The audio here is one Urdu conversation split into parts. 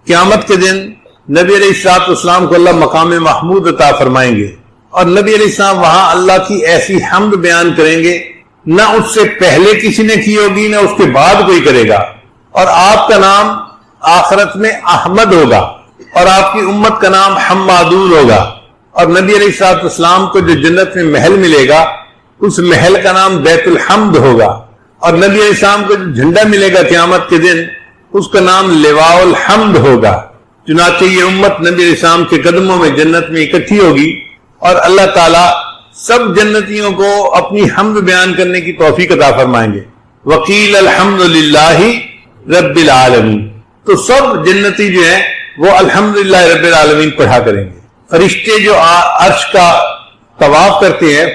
قیامت کے دن نبی علیہ السلام کو اللہ مقام محمود عطا فرمائیں گے، اور نبی علیہ السلام وہاں اللہ کی ایسی حمد بیان کریں گے نہ اس سے پہلے کسی نے کی ہوگی نہ اس کے بعد کوئی کرے گا، اور آپ کا نام آخرت میں احمد ہوگا اور آپ کی امت کا نام حمادون ہوگا، اور نبی علیہ السلام کو جو جنت میں محل ملے گا اس محل کا نام بیت الحمد ہوگا، اور نبی علیہ السلام کو جو جھنڈا ملے گا قیامت کے دن اس کا نام لواء الحمد ہوگا۔ چنانچہ یہ امت نبی علیہ السلام کے قدموں میں جنت میں اکٹھی ہوگی، اور اللہ تعالیٰ سب جنتیوں کو اپنی حمد بیان کرنے کی توفیق عطا فرمائیں گے۔ وقیل الحمد للہ رب العالمین، تو سب جنتی جو ہیں وہ الحمدللہ رب العالمین پڑھا کریں گے۔ فرشتے جو عرش کا طواف کرتے ہیں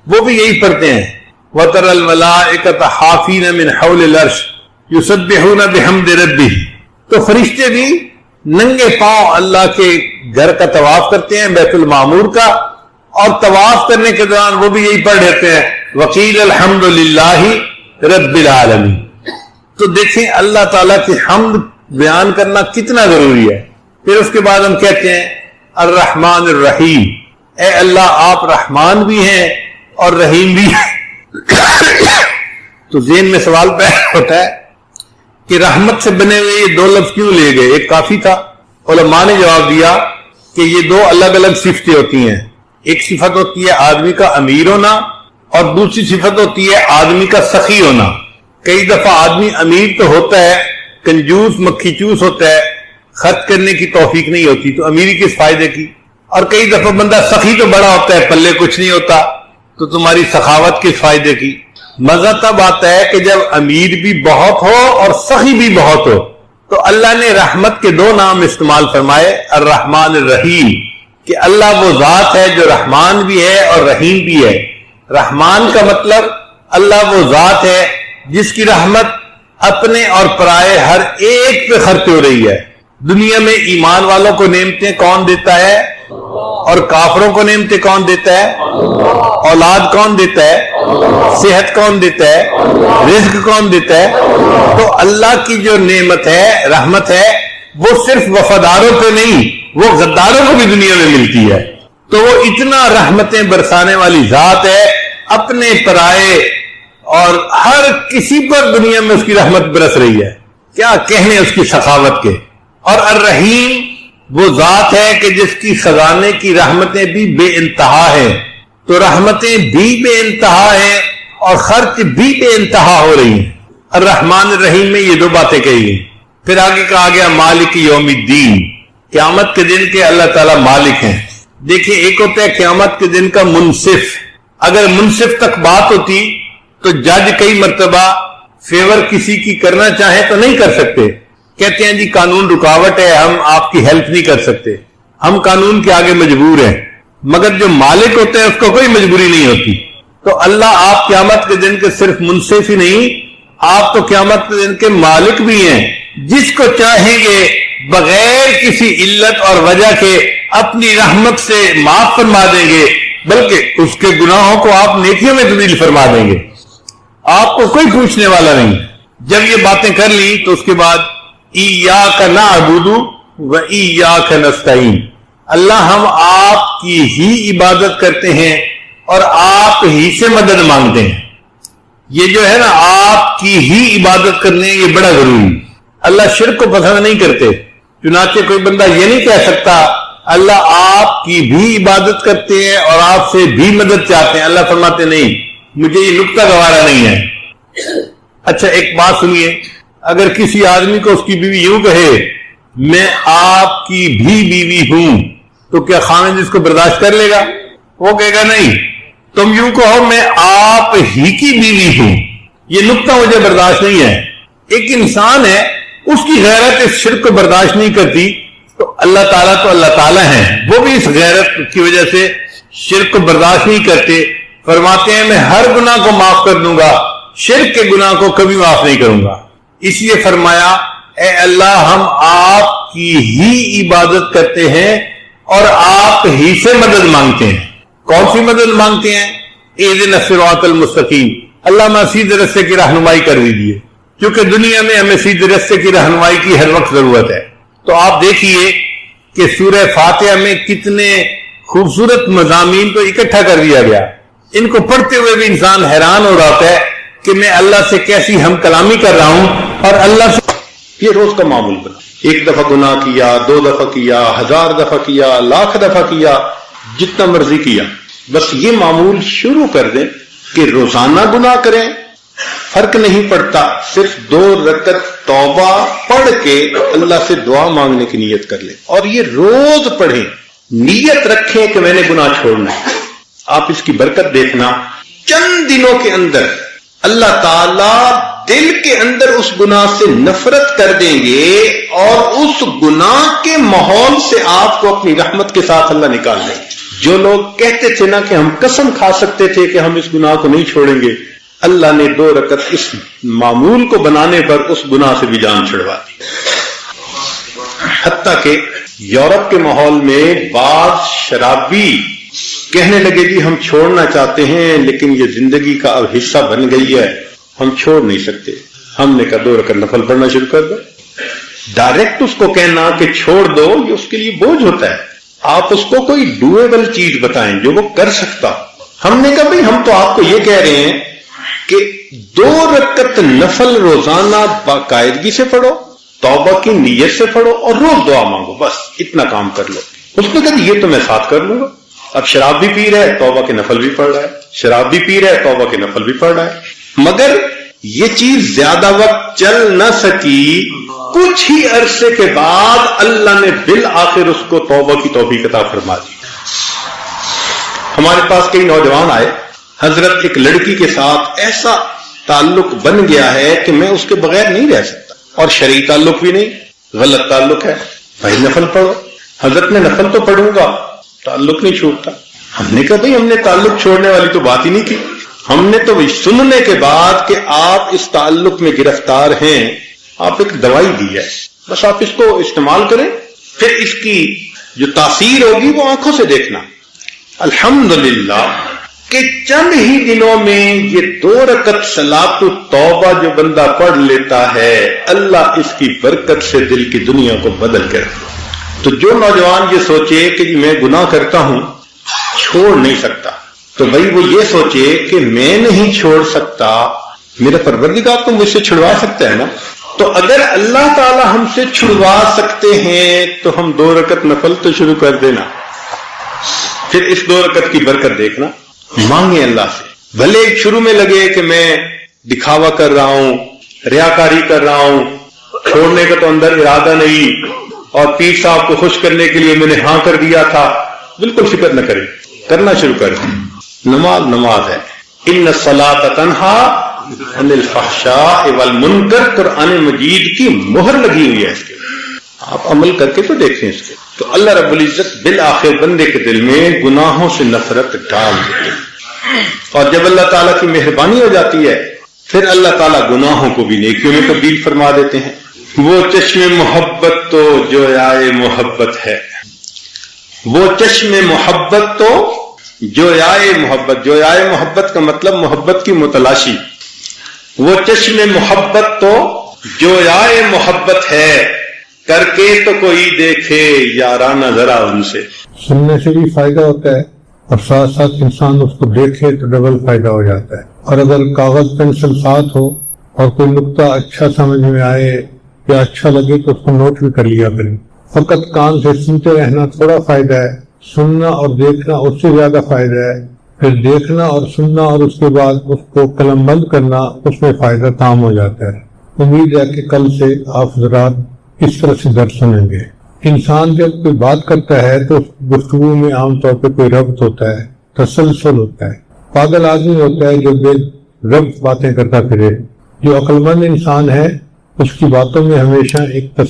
وہ بھی یہی پڑھتے ہیں، وَتَرَى الْمَلَائِكَةَ حَافِينَ مِنْ حَوْلِ الْعَرْشِ يُسَبِّحُونَ بِحَمْدِ رَبِّهِ، تو فرشتے بھی ننگے پاؤں اللہ کے گھر کا طواف کرتے ہیں، بیت المعمور کا، اور طواف کرنے کے دوران وہ بھی یہی پڑھ لیتے ہیں وقیل الحمد للہ رب العالمین۔ تو دیکھیں اللہ تعالیٰ کی حمد بیان کرنا کتنا ضروری ہے۔ پھر اس کے بعد ہم کہتے ہیں الرحمن الرحیم، اے اللہ آپ رحمان بھی ہیں اور رحیم بھی ہیں۔ تو ذہن میں سوال پیدا ہوتا ہے کہ رحمت سے بنے ہوئے یہ دو لفظ کیوں لے گئے؟ ایک کافی تھا۔ علماء نے جواب دیا کہ یہ دو الگ الگ صفتیں ہوتی ہیں، ایک صفت ہوتی ہے آدمی کا امیر ہونا اور دوسری صفت ہوتی ہے آدمی کا سخی ہونا۔ کئی دفعہ آدمی امیر تو ہوتا ہے، کنجوس مکھی چوس ہوتا ہے، خرچ کرنے کی توفیق نہیں ہوتی، تو امیری کس فائدے کی؟ اور کئی دفعہ بندہ سخی تو بڑا ہوتا ہے، پلے کچھ نہیں ہوتا، تو تمہاری سخاوت کس فائدے کی؟ مزہ تب آتا ہے کہ جب امیر بھی بہت ہو اور سخی بھی بہت ہو۔ تو اللہ نے رحمت کے دو نام استعمال فرمائے، الرحمن الرحیم، کہ اللہ وہ ذات ہے جو رحمان بھی ہے اور رحیم بھی ہے۔ رحمان کا مطلب اللہ وہ ذات ہے جس کی رحمت اپنے اور پرائے ہر ایک پہ خرچ ہو رہی ہے۔ دنیا میں ایمان والوں کو نعمتیں کون دیتا ہے اور کافروں کو نعمتیں کون دیتا ہے؟ اولاد کون دیتا ہے؟ صحت کون دیتا ہے؟ رزق کون دیتا ہے؟ تو اللہ کی جو نعمت ہے، رحمت ہے، وہ صرف وفاداروں پہ نہیں، وہ غداروں کو بھی دنیا میں ملتی ہے۔ تو وہ اتنا رحمتیں برسانے والی ذات ہے، اپنے پرائے اور ہر کسی پر دنیا میں اس کی رحمت برس رہی ہے، کیا کہنے اس کی سخاوت کے۔ اور الرحیم وہ ذات ہے کہ جس کی خزانے کی رحمتیں بھی بے انتہا ہیں، تو رحمتیں بھی بے انتہا ہیں اور خرچ بھی بے انتہا ہو رہی ہیں۔ الرحمن الرحیم میں یہ دو باتیں کہی گئی۔ پھر آگے کہا گیا مالک یوم الدین، قیامت کے دن کے اللہ تعالیٰ مالک ہیں۔ دیکھیں ایک ہوتا ہے قیامت کے دن کا منصف، اگر منصف تک بات ہوتی تو جج کئی مرتبہ فیور کسی کی کرنا چاہیں تو نہیں کر سکتے، کہتے ہیں جی قانون رکاوٹ ہے، ہم آپ کی ہیلپ نہیں کر سکتے، ہم قانون کے آگے مجبور ہیں۔ مگر جو مالک ہوتے ہیں اس کو کوئی مجبوری نہیں ہوتی۔ تو اللہ آپ قیامت کے دن کے صرف منصف ہی نہیں، آپ تو قیامت کے دن کے مالک بھی ہیں، جس کو چاہیں گے بغیر کسی علت اور وجہ کے اپنی رحمت سے معاف فرما دیں گے، بلکہ اس کے گناہوں کو آپ نیکیوں میں تبدیل فرما دیں گے، آپ کو کوئی پوچھنے والا نہیں۔ جب یہ باتیں کر لی تو اس کے بعد ایاک نعبد و ایاک نستعین، اللہ ہم آپ کی ہی عبادت کرتے ہیں اور آپ ہی سے مدد مانگتے ہیں۔ یہ جو ہے نا آپ کی ہی عبادت کرنے، یہ بڑا ضروری۔ اللہ شرک کو پسند نہیں کرتے، چنانچہ کوئی بندہ یہ نہیں کہہ سکتا اللہ آپ کی بھی عبادت کرتے ہیں اور آپ سے بھی مدد چاہتے ہیں۔ اللہ فرماتے نہیں، مجھے یہ نکتہ گوارا نہیں ہے۔ اچھا ایک بات سنیے، اگر کسی آدمی کو اس کی بیوی یوں کہے میں آپ کی بھی بیوی ہوں، تو کیا خاوند اس کو برداشت کر لے گا؟ وہ کہے گا نہیں۔ تم یوں کہو میں آپ ہی کی بیوی ہوں، یہ نکتہ مجھے برداشت نہیں ہے۔ ایک انسان ہے، اس کی غیرت اس شرک کو برداشت نہیں کرتی، تو اللہ تعالیٰ ہیں، وہ بھی اس غیرت کی وجہ سے شرک کو برداشت نہیں کرتے۔ فرماتے ہیں میں ہر گناہ کو معاف کر دوں گا، شرک کے گناہ کو کبھی معاف نہیں کروں گا۔ اس لیے فرمایا اے اللہ ہم آپ کی ہی عبادت کرتے ہیں اور آپ ہی سے مدد مانگتے ہیں۔ کون سی مدد مانگتے ہیں؟ اہدنا الصراط المستقیم، اللہ ہمیں سیدھے راستے کی رہنمائی کر دیجیے، کیونکہ دنیا میں ہمیں سیدھے راستے کی رہنمائی کی ہر وقت ضرورت ہے۔ تو آپ دیکھیے کہ سورہ فاتحہ میں کتنے خوبصورت مضامین کو اکٹھا کر دیا گیا. ان کو پڑھتے ہوئے بھی انسان حیران ہو رہا ہے کہ میں اللہ سے کیسی ہم کلامی کر رہا ہوں. اور اللہ سے یہ روز کا معمول بنا. ایک دفعہ گناہ کیا، 2 دفعہ کیا، 1000 دفعہ کیا، 1,00,000 دفعہ کیا، جتنا مرضی کیا، بس یہ معمول شروع کر دیں کہ روزانہ گناہ کریں. فرق نہیں پڑتا، صرف 2 رکعت توبہ پڑھ کے اللہ سے دعا مانگنے کی نیت کر لیں، اور یہ روز پڑھیں. نیت رکھیں کہ میں نے گناہ چھوڑنا ہے. آپ اس کی برکت دیکھنا، چند دنوں کے اندر اللہ تعالی دل کے اندر اس گناہ سے نفرت کر دیں گے، اور اس گناہ کے ماحول سے آپ کو اپنی رحمت کے ساتھ اللہ نکال دیں گے. جو لوگ کہتے تھے نا کہ ہم قسم کھا سکتے تھے کہ ہم اس گناہ کو نہیں چھوڑیں گے، اللہ نے 2 رکعت اس معمول کو بنانے پر اس گناہ سے بھی جان چھڑوا دی. حتیٰ کہ یورپ کے ماحول میں بعض شرابی کہنے لگے جی ہم چھوڑنا چاہتے ہیں لیکن یہ زندگی کا اب حصہ بن گئی ہے، ہم چھوڑ نہیں سکتے. ہم نے کہا 2 رکعت نفل پڑھنا شروع کر دو. ڈائریکٹ اس کو کہنا کہ چھوڑ دو یہ اس کے لیے بوجھ ہوتا ہے. آپ اس کو کوئی ڈویبل چیز بتائیں جو وہ کر سکتا. ہم نے کہا بھئی ہم تو آپ کو یہ کہہ رہے ہیں کہ 2 رکعت نفل روزانہ باقاعدگی سے پڑھو، توبہ کی نیت سے پڑھو، اور روز دعا مانگو، بس اتنا کام کر لو. اس نے کہا یہ تو میں ساتھ کر لوں گا. اب شراب بھی پی رہا ہے، توبہ کے نفل بھی پڑھ رہا ہے، شراب بھی پی رہا ہے، توبہ کے نفل بھی پڑھ رہا ہے. مگر یہ چیز زیادہ وقت چل نہ سکی. کچھ ہی عرصے کے بعد اللہ نے بالآخر اس کو توبہ کی توفیق عطا فرما دی. ہمارے پاس کئی نوجوان آئے، حضرت ایک لڑکی کے ساتھ ایسا تعلق بن گیا ہے کہ میں اس کے بغیر نہیں رہ سکتا، اور شرعی تعلق بھی نہیں، غلط تعلق ہے. بھائی نفل پڑھو. حضرت نے نفل تو پڑھوں گا، تعلق نہیں چھوڑتا. ہم نے کہا بھائی ہم نے تعلق چھوڑنے والی تو بات ہی نہیں کی. ہم نے تو سننے کے بعد کہ آپ اس تعلق میں گرفتار ہیں، آپ ایک دوائی دی ہے، بس آپ اس کو استعمال کریں، پھر اس کی جو تاثیر ہوگی وہ آنکھوں سے دیکھنا. الحمدللہ کہ چند ہی دنوں میں یہ 2 رکعت صلاۃ التوبہ جو بندہ پڑھ لیتا ہے، اللہ اس کی برکت سے دل کی دنیا کو بدل کر. تو جو نوجوان یہ سوچے کہ میں گناہ کرتا ہوں چھوڑ نہیں سکتا، تو بھائی وہ یہ سوچے کہ میں نہیں چھوڑ سکتا، میرا پروردگار تو مجھ سے چھڑوا سکتا ہے نا. تو اگر اللہ تعالی ہم سے چھڑوا سکتے ہیں تو ہم 2 رکعت نفل تو شروع کر دینا. پھر اس 2 رکعت کی برکت دیکھنا. مانگیں اللہ سے. بھلے شروع میں لگے کہ میں دکھاوا کر رہا ہوں، ریاکاری کر رہا ہوں، چھوڑنے کا تو اندر ارادہ نہیں، اور پیر صاحب کو خوش کرنے کے لیے میں نے ہاں کر دیا تھا، بالکل فکر نہ کریں، کرنا شروع کر دیں. نماز ہے. ان الصلاۃ تنہی عن الفحشاء والمنکر، قرآن مجید کی مہر لگی ہوئی ہے اس کے. آپ عمل کر کے تو دیکھیں اس کے. تو اللہ رب العزت بالآخر بندے کے دل میں گناہوں سے نفرت ڈال دیتے ہیں، اور جب اللہ تعالیٰ کی مہربانی ہو جاتی ہے پھر اللہ تعالیٰ گناہوں کو بھی نیکیوں میں تبدیل فرما دیتے ہیں. وہ چشم محبت تو جو آئے محبت ہے، وہ چشم محبت تو جو آئے محبت. جو آئے محبت کا مطلب محبت کی متلاشی. وہ چشم محبت تو جو آئے محبت ہے، کر کے تو کوئی دیکھے یارانہ ذرا ان سے. سننے سے بھی فائدہ ہوتا ہے اور ساتھ ساتھ انسان اس کو دیکھے تو ڈبل فائدہ ہو جاتا ہے. اور اگر کاغذ پینسل ساتھ ہو اور کوئی نقطہ اچھا سمجھ میں آئے یا اچھا لگے تو اس کو نوٹ بھی کر لیا کریں. فقط کان سے سنتے رہنا تھوڑا فائدہ ہے، سننا اور دیکھنا اس سے زیادہ فائدہ ہے. پھر دیکھنا اور سننا اور اس کے بعد اس کو قلم بند کرنا، اس میں فائدہ تام ہو جاتا ہے. امید ہے کہ کل سے آپ حضرات اس طرح سے درس سنیں گے. انسان جب کوئی بات کرتا ہے تو گفتگو میں عام طور پہ کوئی ربط ہوتا ہے، تسلسل ہوتا ہے. پاگل آدمی ہوتا ہے جو بے ربط باتیں کرتا پھرے. جو عقل مند انسان ہے اس کی باتوں میں ہمیشہ ایک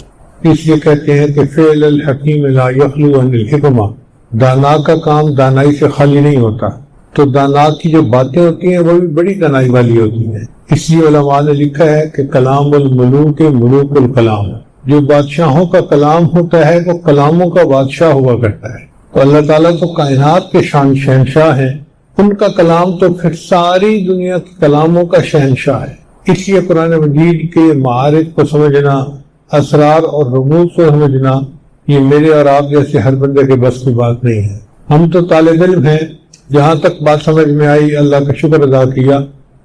اس لیے کہتے ہیں کہ فعل الحکیم لا یخلو عن الحکمہ، دانا کا کام دانائی سے خالی نہیں ہوتا. تو دانا کی جو باتیں ہوتی ہیں وہ بھی بڑی دانائی والی ہوتی ہیں. اس لیے علماء نے لکھا ہے کہ کلام الملوک ملوک الکلام، جو بادشاہوں کا کلام ہوتا ہے وہ کلاموں کا بادشاہ ہوا کرتا ہے. تو اللہ تعالیٰ تو کائنات کے شہنشاہ ہیں، ان کا کلام تو پھر ساری دنیا کے کلاموں کا شہنشاہ ہے. اس لیے قرآن مجید کے معارف کو سمجھنا، اسرار اور رموز کو سمجھنا یہ میرے اور آپ جیسے ہر بندے کے بس کی بات نہیں ہے. ہم تو طالب علم ہیں، جہاں تک بات سمجھ میں آئی اللہ کا شکر ادا کیا،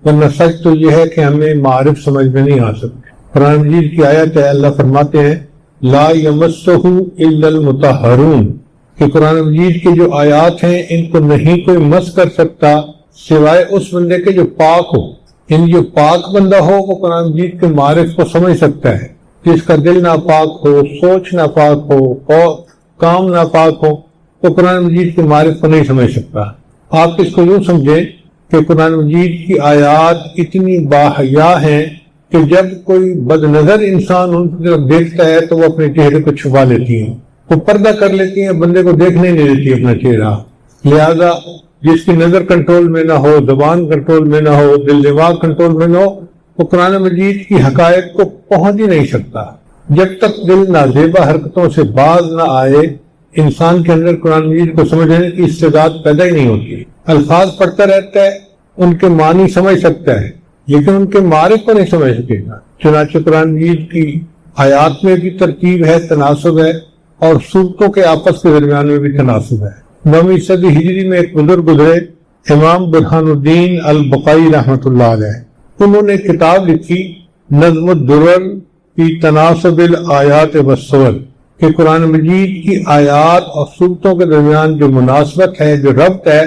ورنہ سچ تو یہ ہے کہ ہمیں معارف سمجھ میں نہیں آ سکتے. قرآن مجید کی آیت ہے، اللہ فرماتے ہیں لا یمسہ الا المطہرون، کہ قرآن مجید کی جو آیات ہیں ان کو نہیں کوئی مس کر سکتا سوائے اس بندے کے جو پاک ہو. یعنی جو پاک بندہ ہو وہ قرآن مجید کے معارف کو سمجھ سکتا ہے. جس کا دل ناپاک ہو، سوچ ناپاک ہو، کام ناپاک ہو، تو قرآن مجید کے معارف کو نہیں سمجھ سکتا. آپ اس کو یوں سمجھیں کہ قرآن مجید کی آیات اتنی باحیا ہیں کہ جب کوئی بد نظر انسان ان کی طرف دیکھتا ہے تو وہ اپنے چہرے کو چھپا لیتی ہیں، وہ پردہ کر لیتی ہیں، بندے کو دیکھنے نہیں دیتی اپنا چہرہ. لہذا جس کی نظر کنٹرول میں نہ ہو، زبان کنٹرول میں نہ ہو، دل دماغ کنٹرول میں نہ ہو، وہ قرآن مجید کی حقائق کو پہنچ ہی نہیں سکتا. جب تک دل نازیبا حرکتوں سے باز نہ آئے انسان کے اندر قرآن مجید کو سمجھنے کی استعداد پیدا ہی نہیں ہوتی. الفاظ پڑھتا رہتا ہے، ان کے معنی سمجھ سکتا ہے لیکن ان کے معارف کو نہیں سمجھ سکے گا. چنانچہ قرآن مجید کی آیات میں بھی ترتیب ہے، تناسب ہے، اور صورتوں کے آپس کے درمیان میں بھی تناسب ہے. 9ویں صدی ہجری میں ایک بزرگ گزرے، امام برہان الدین البقائی رحمۃ اللہ علیہ. انہوں نے کتاب لکھی نظم الدرر فی تناسب الآیات والسور، کہ قرآن مجید کی آیات اور صورتوں کے درمیان جو مناسبت ہے، جو ربط ہے،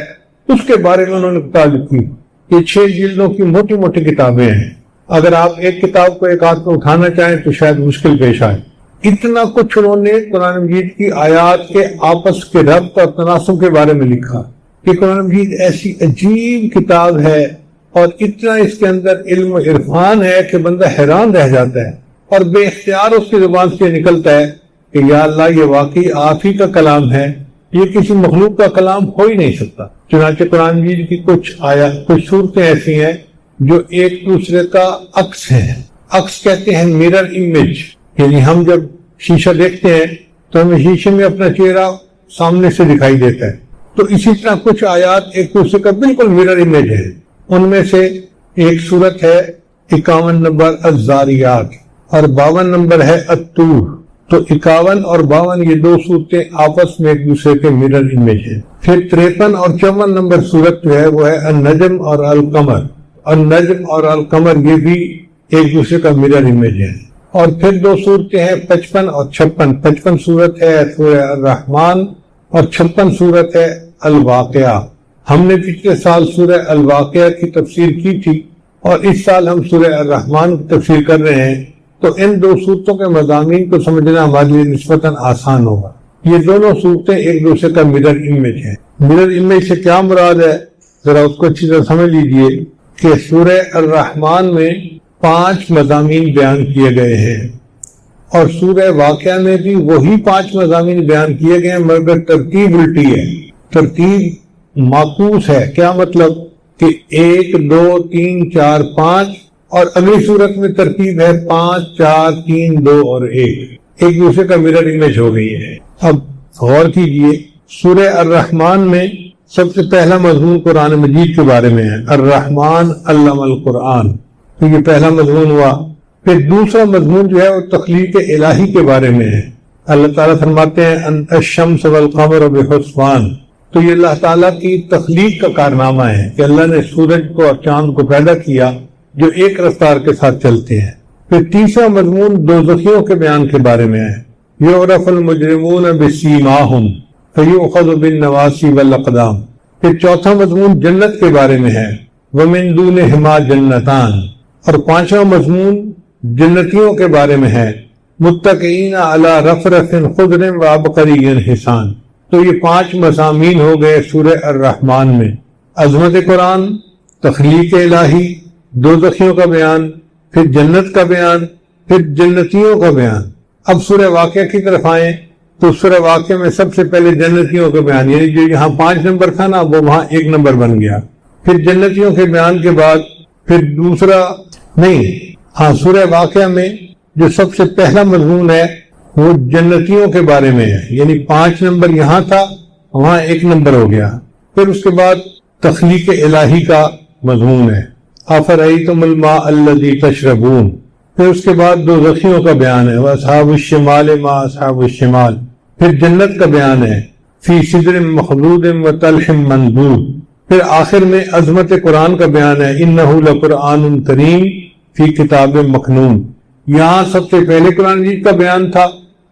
اس کے بارے میں انہوں نے کتاب لکھی. یہ 6 جلدوں کی موٹی موٹی کتابیں ہیں. اگر آپ ایک کتاب کو ایک ہاتھ میں اٹھانا چاہیں تو شاید مشکل پیش آئے. اتنا کچھ انہوں نے قرآن مجید کی آیات کے آپس کے ربط اور تناسب کے بارے میں لکھا کہ قرآن مجید ایسی عجیب کتاب ہے اور اتنا اس کے اندر علم و عرفان ہے کہ بندہ حیران رہ جاتا ہے، اور بے اختیار اس کی زبان سے نکلتا ہے کہ یا اللہ یہ واقعی آپ ہی کا کلام ہے، یہ کسی مخلوق کا کلام ہو ہی نہیں سکتا. چنانچہ قرآن مجید کی کچھ صورتیں ایسی ہیں جو ایک دوسرے کا عکس ہیں. عکس کہتے ہیں میرر امیج، یعنی ہم جب شیشہ دیکھتے ہیں تو ہمیں شیشے میں اپنا چہرہ سامنے سے دکھائی دیتا ہے. تو اسی طرح کچھ آیات ایک دوسرے کا بالکل میرر امیج ہے. ان میں سے ایک صورت ہے 51 نمبر الزاریات اور 52 نمبر ہے الطور. تو 51 اور 52 یہ 2 صورتیں آپس میں ایک دوسرے کے میرر امیج ہیں. پھر 53 اور 54 نمبر صورت جو ہے وہ ہے النجم اور القمر. النجم اور القمر یہ بھی ایک دوسرے کا میرر امیج ہے. اور پھر 2 صورتیں ہیں 55 اور 56. 55 صورت ہے سورہ الرحمن اور 56 صورت ہے الواقعہ. ہم نے پچھلے سال سورہ الواقعہ کی تفسیر کی تھی اور اس سال ہم سورہ الرحمن کی تفسیر کر رہے ہیں. تو ان 2 صورتوں کے مضامین کو سمجھنا ہمارے لیے نسبتاً آسان ہوگا. یہ دونوں صورتیں ایک دوسرے کا میرر امیج ہے. میرر امیج سے کیا مراد ہے ذرا اس کو اچھی طرح سمجھ لیجئے کہ سورہ الرحمن میں 5 مضامین بیان کیے گئے ہیں اور سورہ واقعہ میں بھی وہی 5 مضامین بیان کیے گئے ہیں، مگر ترتیب الٹی ہے، ترتیب معکوس ہے. کیا مطلب کہ 1 2 3 4 5 اور اگلی صورت میں ترتیب ہے 5 4 3 2 اور 1، ایک دوسرے کا میرر امیج ہو گئی ہے. اب غور کیجئے، سورہ الرحمن میں سب سے پہلا مضمون قرآن مجید کے بارے میں ہے، الرحمن علم القرآن، تو یہ پہلا مضمون ہوا. پھر دوسرا مضمون جو ہے وہ تخلیق الہی کے بارے میں ہے. اللہ تعالیٰ فرماتے ہیں الشمس والقمر بحسبان، تو یہ اللہ تعالیٰ کی تخلیق کا کارنامہ ہے کہ اللہ نے سورج کو اور چاند کو پیدا کیا جو ایک رفتار کے ساتھ چلتے ہیں. پھر تیسرا مضمون دوزخیوں کے بیان کے بارے میں ہے، یعرف المجرمون بسیماہم فیؤخذ بالنواصی والاقدام. پھر چوتھا مضمون جنت کے بارے میں ہے، ومن دونہما جنتان. اور 5واں مضمون جنتیوں کے بارے میں ہے، متکئین علی رفرف خضر وعبقری حسان. تو یہ 5 مضامین ہو گئے سورہ الرحمن میں، عظمت قرآن، تخلیق الہی، دوزخیوں کا بیان، پھر جنت کا بیان، پھر جنتیوں کا بیان. اب سورہ واقعہ کی طرف آئیں تو سورہ واقعہ میں سب سے پہلے جنتیوں کا بیان، یعنی جو یہاں 5 نمبر تھا نا وہ وہاں 1 نمبر بن گیا. پھر جنتیوں کے بیان کے بعد پھر سورہ واقعہ میں جو سب سے پہلا مضمون ہے وہ جنتیوں کے بارے میں ہے، یعنی 5 نمبر یہاں تھا وہاں 1 نمبر ہو گیا. پھر اس کے بعد تخلیق الہی کا مضمون ہے، افرأیتم الماء الذی تشربون، پھر اس کے بعد دوزخیوں کا بیان ہے، وَأَصْحَابُ الشِّمَالِ مَا أَصْحَابُ الشِّمَالِ، پھر جنت کا بیان ہے، فِي سِدْرٍ مَخْضُودٍ وَطَلْحٍ مَنضُودٍ، پھر آخر میں عظمت قرآن کا بیان ہے، إِنَّهُ لَقُرْآنٌ كَرِيمٌ فِي كِتَابٍ مَكْنُونٍ۔ یہاں سب سے پہلے قرآن مجید کا بیان تھا،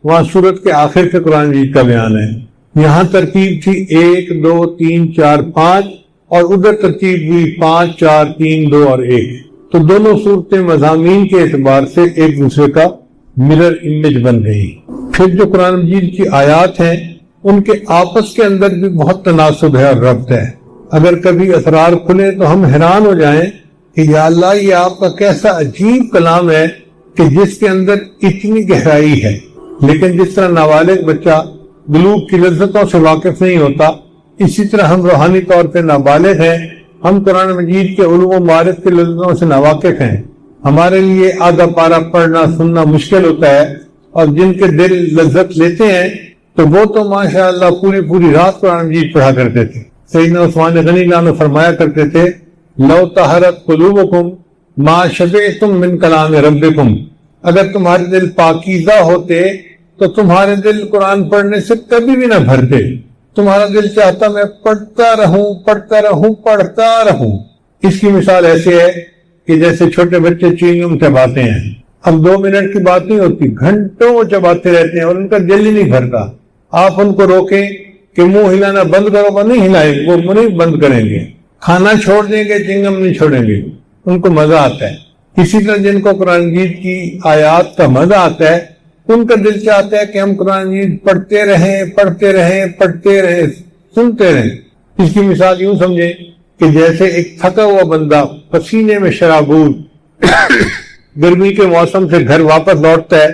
وہاں سورت کے آخر کے قرآن مجید کا بیان ہے۔ یہاں ترتیب تھی 1 2 3 4 5، اور ادھر ترتیب ہوئی 5 4 3 2 اور 1۔ تو دونوں صورتیں مضامین کے اعتبار سے ایک دوسرے کا مرر امیج بن گئی۔ پھر جو قرآن مجید کی آیات ہیں ان کے آپس کے اندر بھی بہت تناسب ہے اور ربط ہے۔ اگر کبھی اسرار کھلے تو ہم حیران ہو جائیں کہ یا اللہ یہ آپ کا کیسا عجیب کلام ہے کہ جس کے اندر اتنی گہرائی ہے، لیکن جس طرح نابالغ بچہ بلوغ کی لذتوں سے واقف نہیں ہوتا، اسی طرح ہم روحانی طور پہ نابالغ ہیں، ہم قرآن مجید کے علوم و معارف کے لذتوں سے ناواقف ہیں۔ ہمارے لیے آدھا پارہ پڑھنا سننا مشکل ہوتا ہے، اور جن کے دل لذت لیتے ہیں تو وہ تو ماشاءاللہ پوری رات قرآن مجید پڑھا کرتے تھے۔ سیدنا عثمان غنی اللہ عنہ فرمایا کرتے تھے، لو طہرت قلوبکم ما شبعتم من کلام ربکم، اگر تمہارے دل پاکیزہ ہوتے تو تمہارے دل قرآن پڑھنے سے کبھی بھی نہ بھرتے، تمہارا دل چاہتا میں پڑھتا رہوں۔ اس کی مثال ایسے ہے کہ جیسے چھوٹے بچے چوئنگم چباتے ہیں، اب 2 منٹ کی بات نہیں ہوتی، گھنٹوں وہ چباتے رہتے ہیں اور ان کا دل ہی نہیں بھرتا۔ آپ ان کو روکیں کہ منہ ہلانا بند کرو، وہ نہیں ہلائیں گے، وہ منہ نہیں بند کریں گے، کھانا چھوڑ دیں گے، چوئنگم نہیں چھوڑیں گے، ان کو مزہ آتا ہے۔ اسی طرح جن کو قرآن مجید کی آیات کا مزہ آتا ہے، ان کا دل چاہتا ہے کہ ہم قرآن مجید پڑھتے رہیں، سنتے رہیں۔ اس کی مثال یوں سمجھیں کہ جیسے ایک تھکا ہوا بندہ پسینے میں شرابور گرمی کے موسم سے گھر واپس لوٹتا ہے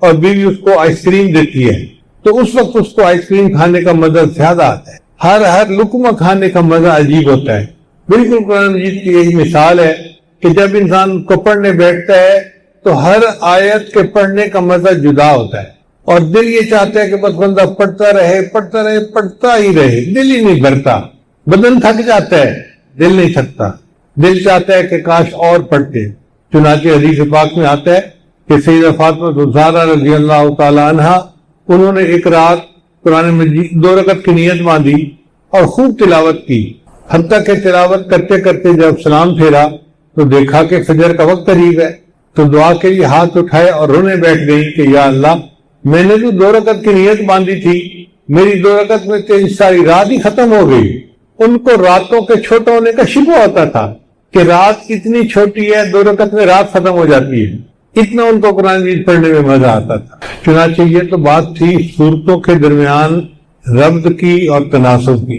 اور بیوی اس کو آئس کریم دیتی ہے، تو اس وقت اس کو آئس کریم کھانے کا مزہ زیادہ آتا ہے، ہر لقمہ کھانے کا مزہ عجیب ہوتا ہے۔ بالکل قرآن مجید کی ایک مثال ہے کہ جب انسان کو پڑھنے بیٹھتا ہے تو ہر آیت کے پڑھنے کا مزہ جدا ہوتا ہے، اور دل یہ چاہتا ہے کہ بس بندہ پڑھتا ہی رہے، دل ہی نہیں بھرتا۔ بدن تھک جاتا ہے، دل نہیں تھکتا، دل چاہتا ہے کہ کاش اور پڑھتے۔ چنانچہ حدیث پاک میں آتا ہے کہ سیدہ فاطمہ الزہرا رضی اللہ تعالی عنہا، انہوں نے ایک رات قرآن مجید 2 رکعت کی نیت باندھی اور خوب تلاوت کی، حتیٰ کہ تلاوت کرتے کرتے جب سلام پھیرا تو دیکھا کہ فجر کا وقت قریب ہے، تو دعا کے لیے ہاتھ اٹھائے اور رونے بیٹھ گئی کہ یا اللہ، میں نے جو 2 رکعت کی نیت باندھی تھی، میری 2 رکعت میں تیری ساری رات ہی ختم ہو گئی۔ ان کو راتوں کے چھوٹے ہونے کا شبہ ہوتا تھا کہ رات اتنی چھوٹی ہے، 2 رکعت میں رات ختم ہو جاتی ہے، اتنا ان کو قرآن مجید پڑھنے میں مزہ آتا تھا۔ چنانچہ یہ تو بات تھی صورتوں کے درمیان ربط کی اور تناسب کی۔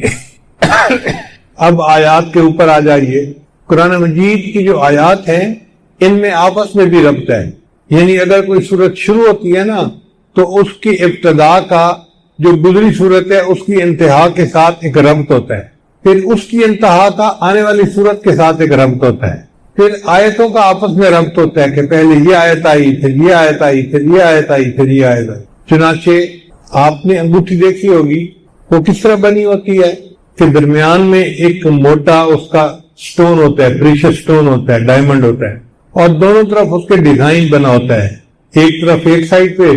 اب آیات کے اوپر آ جائیے۔ قرآن مجید کی جو آیات ہیں ان میں آپس میں بھی ربط ہے، یعنی اگر کوئی صورت شروع ہوتی ہے نا تو اس کی ابتدا کا جو گزری صورت ہے اس کی انتہا کے ساتھ ایک ربط ہوتا ہے، پھر اس کی انتہا کا آنے والی صورت کے ساتھ ایک ربط ہوتا ہے، پھر آیتوں کا آپس میں ربط ہوتا ہے کہ پہلے یہ آیت آئی، پھر یہ آیت آئی، پھر یہ آیت آئی، پھر یہ آیت آئی۔ چنانچہ آپ نے انگوٹھی دیکھی ہوگی، وہ کس طرح بنی ہوتی ہے کہ درمیان میں ایک موٹا اس کا سٹون ہوتا ہے، پریشس سٹون ہوتا ہے، ڈائمنڈ ہوتا ہے، اور دونوں طرف اس کے ڈیزائن بنا ہوتا ہے، ایک طرف ایک سائڈ پہ،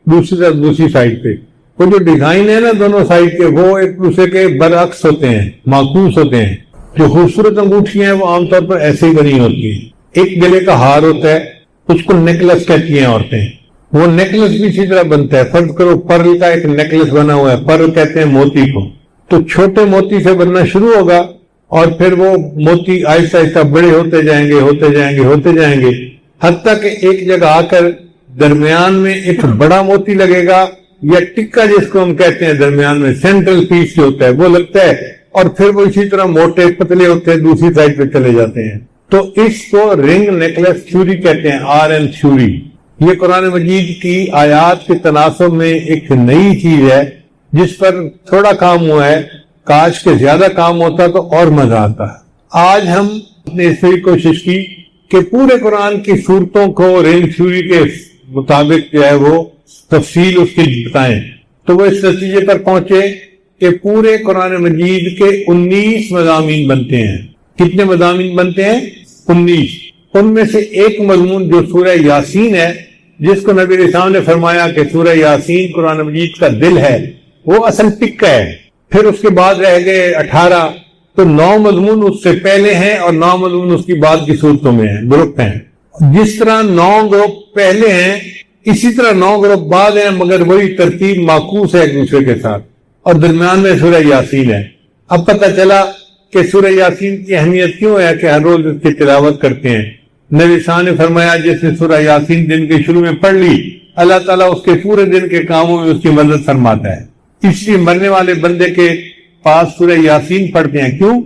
دوسری طرف دوسری سائڈ پہ۔ وہ جو ڈیزائن ہے نا دونوں سائڈ کے، وہ ایک دوسرے کے برعکس ہوتے ہیں، معکوس ہوتے ہیں۔ جو خوبصورت انگوٹھیاں ہیں وہ عام طور پر ایسے ہی بنی ہوتی ہیں۔ ایک گلے کا ہار ہوتا ہے، اس کو نیکلس کہتی ہیں عورتیں، وہ نیکلس بھی اسی طرح بنتا ہے۔ فرض کرو پرل کا ایک نیکلس بنا ہوا ہے، پرل کہتے ہیں موتی کو، تو چھوٹے موتی سے بننا شروع ہوگا اور پھر وہ موتی آہستہ آہستہ بڑے ہوتے جائیں گے، حتیٰ کہ ایک جگہ آ کر درمیان میں ایک بڑا موتی لگے گا، یا ٹکا جس کو ہم کہتے ہیں، درمیان میں سینٹرل پیس جو ہوتا ہے وہ لگتا ہے، اور پھر وہ اسی طرح موٹے پتلے ہوتے ہیں، دوسری سائڈ پہ چلے جاتے ہیں۔ تو اس کو رنگ نیکلس تھیوری کہتے ہیں، RN تھیوری۔ یہ قرآن مجید کی آیات کے تناسب میں ایک نئی چیز ہے جس پر تھوڑا کام ہوا ہے، کاش کے زیادہ کام ہوتا تو اور مزہ آتا ہے۔ آج ہم نے اس طرح کوشش کی کہ پورے قرآن کی صورتوں کو رنگ تھیوری کے مطابق جو ہے وہ تفصیل اس کی بتائیں، تو وہ اس نتیجے پر پہنچے کہ پورے قرآن مجید کے 19 مضامین بنتے ہیں۔ کتنے مضامین بنتے ہیں؟ 19۔ ان میں سے ایک مضمون جو سورہ یاسین ہے، جس کو نبی علیہ السلام نے فرمایا کہ سورہ یاسین قرآن مجید کا دل ہے، وہ اصل ٹکا ہے۔ پھر اس کے بعد رہ گئے 18، تو 9 مضمون اس سے پہلے ہیں اور 9 مضمون اس کی بعد کی صورتوں میں ہیں، گروپ ہیں۔ جس طرح 9 گروپ پہلے ہیں اسی طرح 9 گروپ بعد ہیں، مگر وہی ترتیب معکوس ہے ایک دوسرے کے ساتھ، اور درمیان میں سورہ یاسین ہے۔ اب پتہ چلا کہ سورہ یاسین کی اہمیت کیوں ہے کہ ہر روز اس کی تلاوت کرتے ہیں۔ نبی صاحب نے فرمایا جس نے سورہ یاسین دن کے شروع میں پڑھ لی، اللہ تعالیٰ اس کے پورے دن کے کاموں میں اس کی مدد فرماتا ہے۔ اس لیے مرنے والے بندے کے پاس سورہ یاسین پڑھتے ہیں، کیوں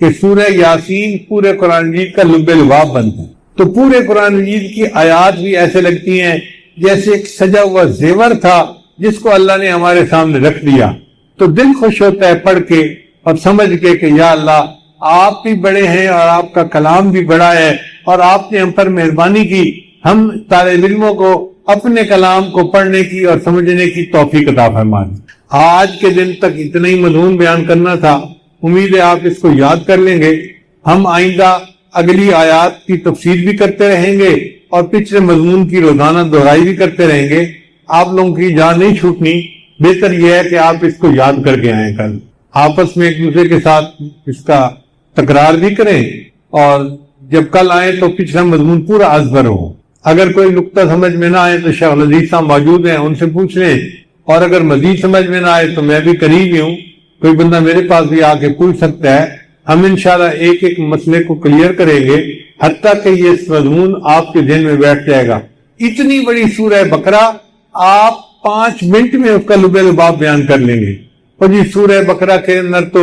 کہ سورہ یاسین پورے قرآن مجید کا لب لباب بنتا ہے۔ تو پورے قرآن مجید کی آیات بھی ایسے لگتی ہیں جیسے ایک سجا ہوا زیور تھا جس کو اللہ نے ہمارے سامنے رکھ دیا، تو دل خوش ہوتا ہے پڑھ کے اور سمجھ کے کہ یا اللہ آپ بھی بڑے ہیں اور آپ کا کلام بھی بڑا ہے، اور آپ نے ہم پر مہربانی کی، ہم طالب علموں کو اپنے کلام کو پڑھنے کی اور سمجھنے کی توفیق عطا فرما دی۔ آج کے دن تک اتنا ہی مضمون بیان کرنا تھا، امید ہے آپ اس کو یاد کر لیں گے۔ ہم آئندہ اگلی آیات کی تفسیر بھی کرتے رہیں گے اور پچھلے مضمون کی روزانہ دہرائی بھی کرتے رہیں گے۔ آپ لوگوں کی جان نہیں چھوٹنی، بہتر یہ ہے کہ آپ اس کو یاد کر کے آئیں، کل آپس میں ایک دوسرے کے ساتھ اس کا تکرار بھی کریں، اور جب کل آئیں تو پچھلا مضمون پورا ازبر ہو۔ اگر کوئی نقطہ سمجھ میں نہ آئے تو شیخ لذیذ صاحب موجود ہیں، ان سے پوچھ لیں، اور اگر مزید سمجھ میں نہ آئے تو میں بھی قریب ہی ہوں، کوئی بندہ میرے پاس بھی آ کے پوچھ سکتا ہے۔ ہم انشاءاللہ ایک ایک مسئلے کو کلیئر کریں گے حتیٰ کہ یہ مضمون آپ کے ذہن میں بیٹھ جائے گا۔ اتنی بڑی سورہ بقرہ آپ 5 منٹ میں اس کا لب لباب بیان کر لیں گے۔ اور جی سورہ بقرہ کے اندر تو